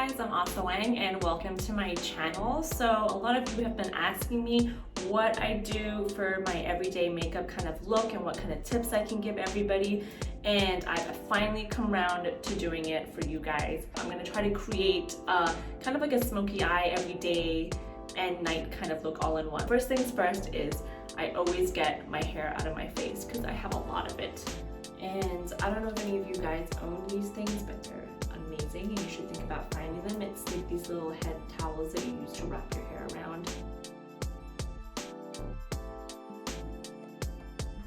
guys, I'm also Wang and welcome to my channel. So a lot of you have been asking me what I do for my everyday makeup kind of look and what kind of tips I can give everybody, and I've finally come around to doing it for you guys. I'm going to try to create kind of like a smoky eye everyday and night kind of look all in one. First things first is I always get my hair out of my face because I have a lot of it. And I don't know if any of you guys own these things, but they're amazing and you should think about finding them. It's like these little head towels that you use to wrap your hair around.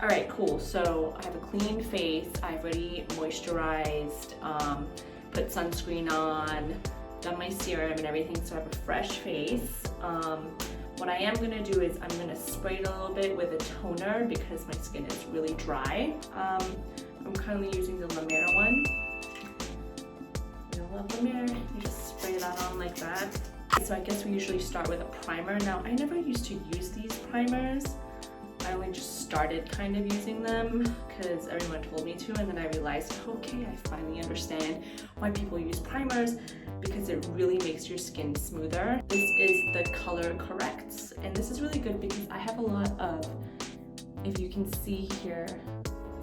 Alright, cool. So I have a clean face. I've already moisturized, put sunscreen on, done my serum and everything, so I have a fresh face. What I am going to do is I'm going to spray it a little bit with a toner because my skin is really dry. I'm currently using the La Mer one. You love La Mer, you just spray that on like that. So I guess we usually start with a primer. Now, I never used to use these primers. I only just started kind of using them because everyone told me to, and then I realized, okay, I finally understand why people use primers, because it really makes your skin smoother. This is the Color Corrects, and this is really good because I have a lot of, if you can see here,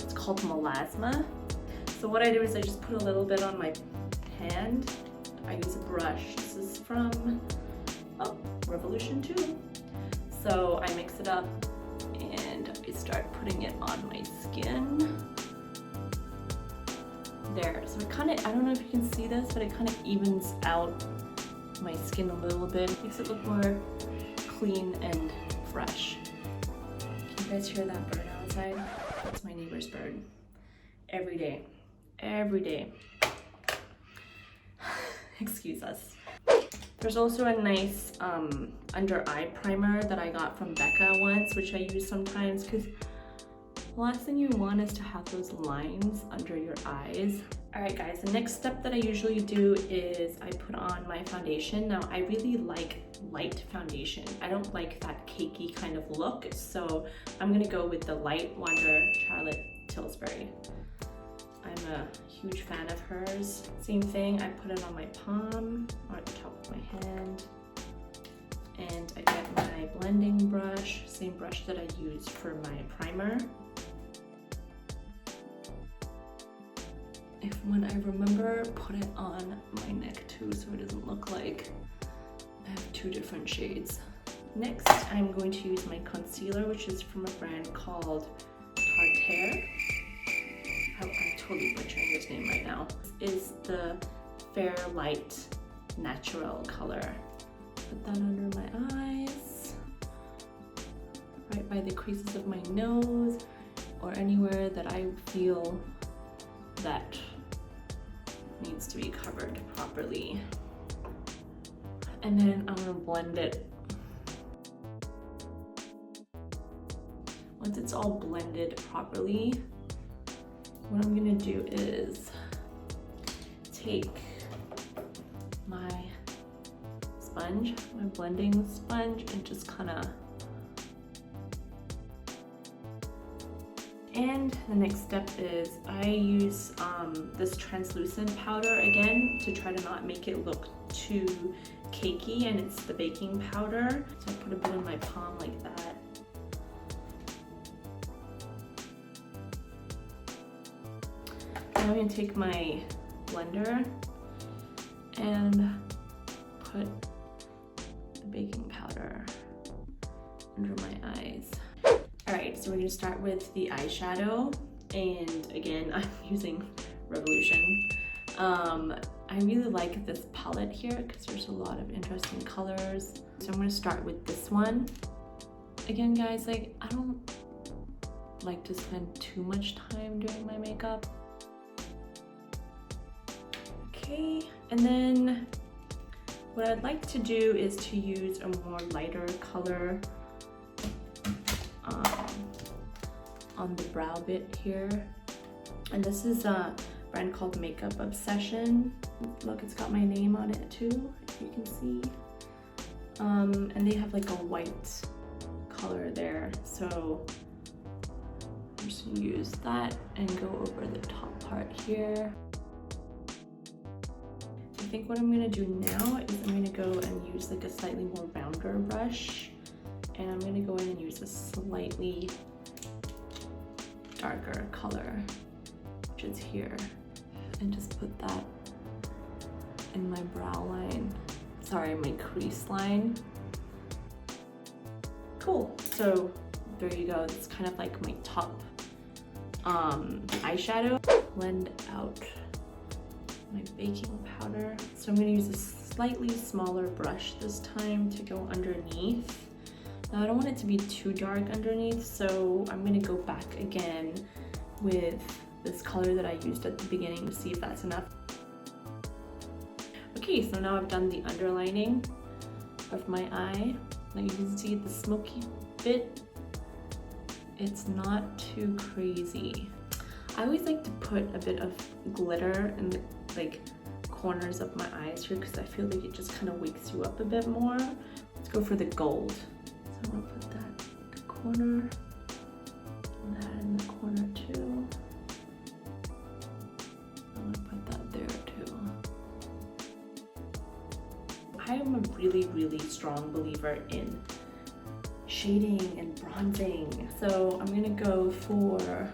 it's called melasma. So what I do is I just put a little bit on my hand. I use a brush. This is from Revolution 2. So I mix it up and I start putting it on my skin. There, so it kind of, I don't know if you can see this, but it kind of evens out my skin a little bit. Makes it look more clean and fresh. Can you guys hear that bird outside? That's my neighbor's bird. Every day. Every day. Excuse us. There's also a nice under eye primer that I got from Becca once, which I use sometimes because the last thing you want is to have those lines under your eyes. Alright guys, the next step that I usually do is I put on my foundation. Now I really like light foundation. I don't like that cakey kind of look, so I'm gonna go with the Light Wonder Charlotte Tilbury. I'm a huge fan of hers. Same thing, I put it on my palm or at the top of my hand. And I get my blending brush, same brush that I use for my primer. When I remember, put it on my neck too so it doesn't look like I have two different shades. Next, I'm going to use my concealer, which is from a brand called Tartare. I'm totally butchering this name right now. This is the Fair Light Natural color. Put that under my eyes, right by the creases of my nose, or anywhere that I feel that needs to be covered properly. And then I'm gonna blend it. Once it's all blended properly, what I'm gonna do is take my sponge, my blending sponge, and just kinda. And the next step is I use this translucent powder again to try to not make it look too cakey, and it's the baking powder. So I put a bit in my palm like that. Now I'm gonna take my blender and put the baking powder under my eyes. Alright, so we're going to start with the eyeshadow, and again, I'm using Revolution. I really like this palette here because there's a lot of interesting colors. So I'm going to start with this one. Again, guys, like, I don't like to spend too much time doing my makeup. Okay, and then what I'd like to do is to use a more lighter color on the brow bit here, and this is a brand called Makeup Obsession. Look, it's got my name on it too, if you can see. And they have like a white color there, so I'm just gonna use that and go over the top part here. think what I'm gonna do now is I'm gonna go and use like a slightly more rounder brush, and I'm gonna go in and use a slightly darker color, which is here, and just put that in my brow line. Sorry, my crease line. Cool, so there you go. It's kind of like my top eyeshadow. Blend out my baking powder. So I'm gonna use a slightly smaller brush this time to go underneath. Now I don't want it to be too dark underneath, so I'm gonna go back again with this color that I used at the beginning to see if that's enough. Okay, so now I've done the underlining of my eye. Now you can see the smoky bit. It's not too crazy. I always like to put a bit of glitter in the like corners of my eyes here because I feel like it just kind of wakes you up a bit more. Let's go for the gold. So I'm gonna put that in the corner, and that in the corner too. I'm gonna put that there too. I am a really, really strong believer in shading and bronzing. So I'm gonna go for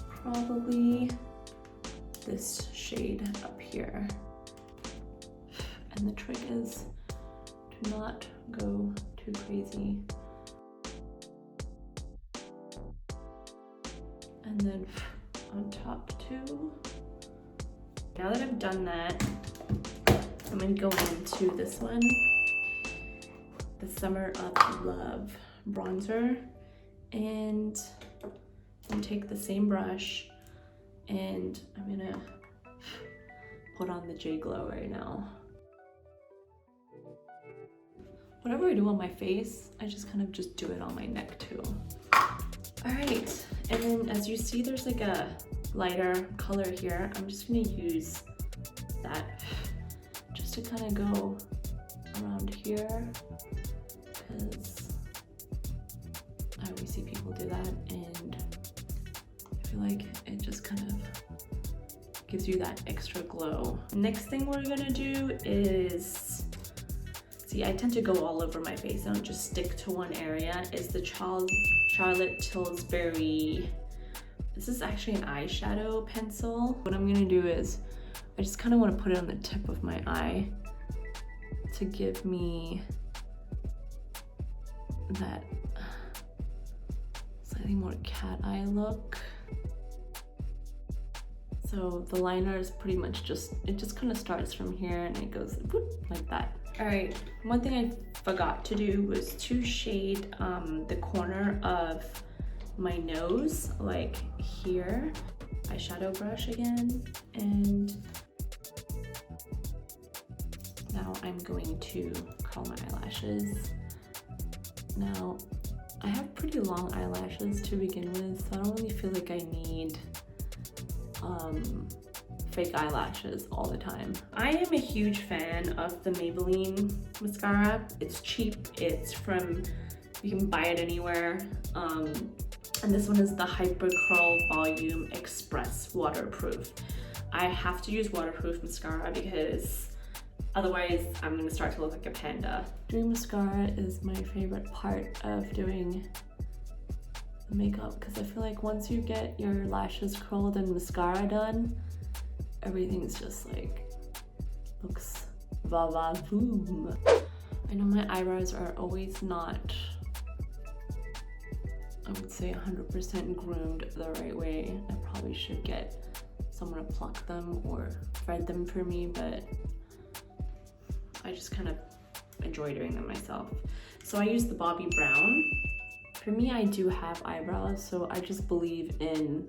probably this shade up here. And the trick is to not go too crazy. And then on top too. Now that I've done that, I'm gonna go into this one, the Summer of Love bronzer, and I'm gonna take the same brush and I'm gonna put on the J Glow right now. Whatever I do on my face, I just kind of just do it on my neck too. All right, and then as you see, there's like a lighter color here. I'm just gonna use that just to kind of go around here, because I always see people do that and I feel like it just kind of gives you that extra glow. Next thing we're gonna do is, see, I tend to go all over my face. I don't just stick to one area. Is the Charlotte Tilbury. This is actually an eyeshadow pencil. What I'm gonna do is, I just kind of want to put it on the tip of my eye to give me that slightly more cat eye look. So the liner is pretty much just, it just kind of starts from here and it goes whoop, like that. All right, one thing I forgot to do was to shade the corner of my nose, like here. Eyeshadow brush again, and now I'm going to curl my eyelashes. Now, I have pretty long eyelashes to begin with, so I don't really feel like I need fake eyelashes all the time. I am a huge fan of the Maybelline mascara. It's cheap, it's from, you can buy it anywhere. And this one is the Hyper Curl Volume Express Waterproof. I have to use waterproof mascara because otherwise I'm gonna start to look like a panda. Doing mascara is my favorite part of doing the makeup because I feel like once you get your lashes curled and mascara done, everything's just like, looks va-va-voom. I know my eyebrows are always not, I would say 100% groomed the right way. I probably should get someone to pluck them or thread them for me, but I just kind of enjoy doing them myself. So I use the Bobbi Brown. For me, I do have eyebrows, so I just believe in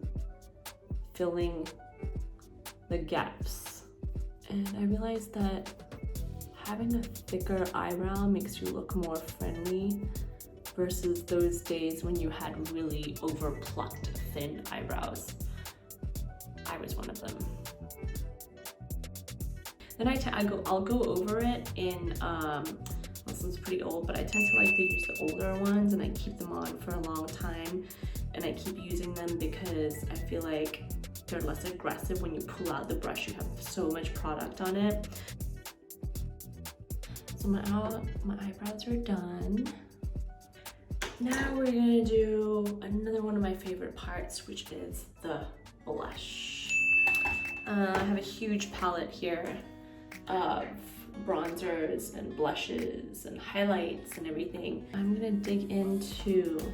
filling the gaps. And I realized that having a thicker eyebrow makes you look more friendly versus those days when you had really over-plucked thin eyebrows. I was one of them. Then I'll go over it in, this one's pretty old, but I tend to like to use the older ones and I keep them on for a long time and I keep using them because I feel like They're less aggressive. When you pull out the brush, you have so much product on it. So my eyebrows are done. Now we're gonna do another one of my favorite parts, which is the blush. I have a huge palette here of bronzers and blushes and highlights and everything. I'm gonna dig into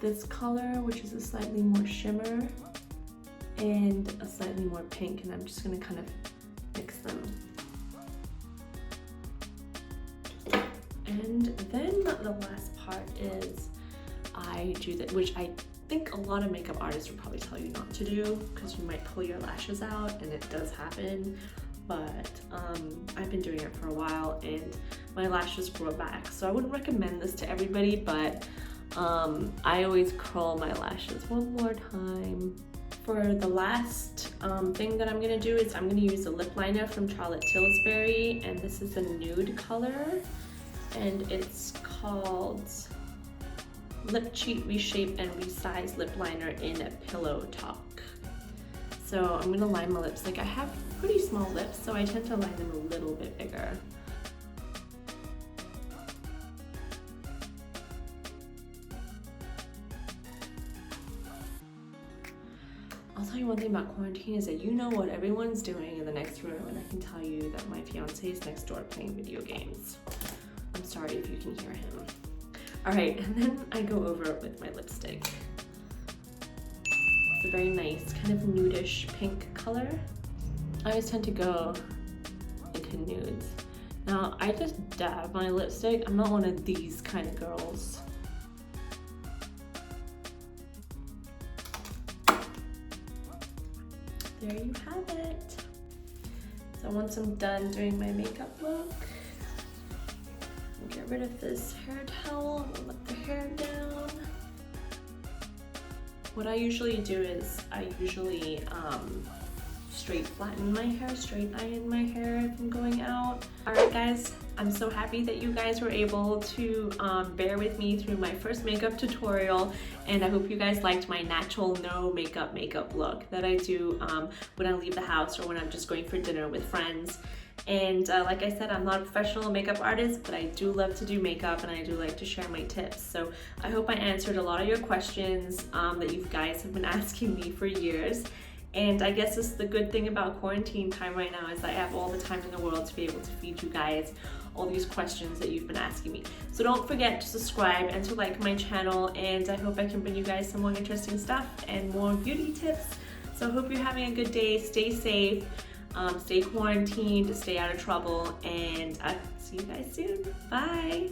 this color, which is a slightly more shimmer, and a slightly more pink, and I'm just gonna kind of mix them. And then the last part is I do that, which I think a lot of makeup artists would probably tell you not to do, because you might pull your lashes out, and it does happen. But I've been doing it for a while and my lashes grow back. So I wouldn't recommend this to everybody, but I always curl my lashes one more time. For the last thing that I'm gonna do is I'm gonna use a lip liner from Charlotte Tilbury, and this is a nude color, and it's called Lip Cheat Reshape and Resize Lip Liner in a Pillow Talk. So I'm gonna line my lips. Like, I have pretty small lips, so I tend to line them a little bit bigger. I'll tell you one thing about quarantine is that you know what everyone's doing in the next room, and I can tell you that my fiance is next door playing video games. I'm sorry if you can hear him. All right, and then I go over it with my lipstick. It's a very nice kind of nudish pink color. I always tend to go into nudes. Now, I just dab my lipstick. I'm not one of these kind of girls. There you have it. So once I'm done doing my makeup look, I'll get rid of this hair towel and let the hair down. What I usually do is I usually straight flatten my hair, straight iron my hair if I'm going out. All right guys, I'm so happy that you guys were able to bear with me through my first makeup tutorial, and I hope you guys liked my natural no makeup look that I do when I leave the house or when I'm just going for dinner with friends. And like I said, I'm not a professional makeup artist, but I do love to do makeup and I do like to share my tips. So I hope I answered a lot of your questions that you guys have been asking me for years. And I guess this is the good thing about quarantine time right now, is that I have all the time in the world to be able to feed you guys all these questions that you've been asking me. So don't forget to subscribe and to like my channel, and I hope I can bring you guys some more interesting stuff and more beauty tips. So I hope you're having a good day, stay safe, stay quarantined, stay out of trouble, and I'll see you guys soon. Bye.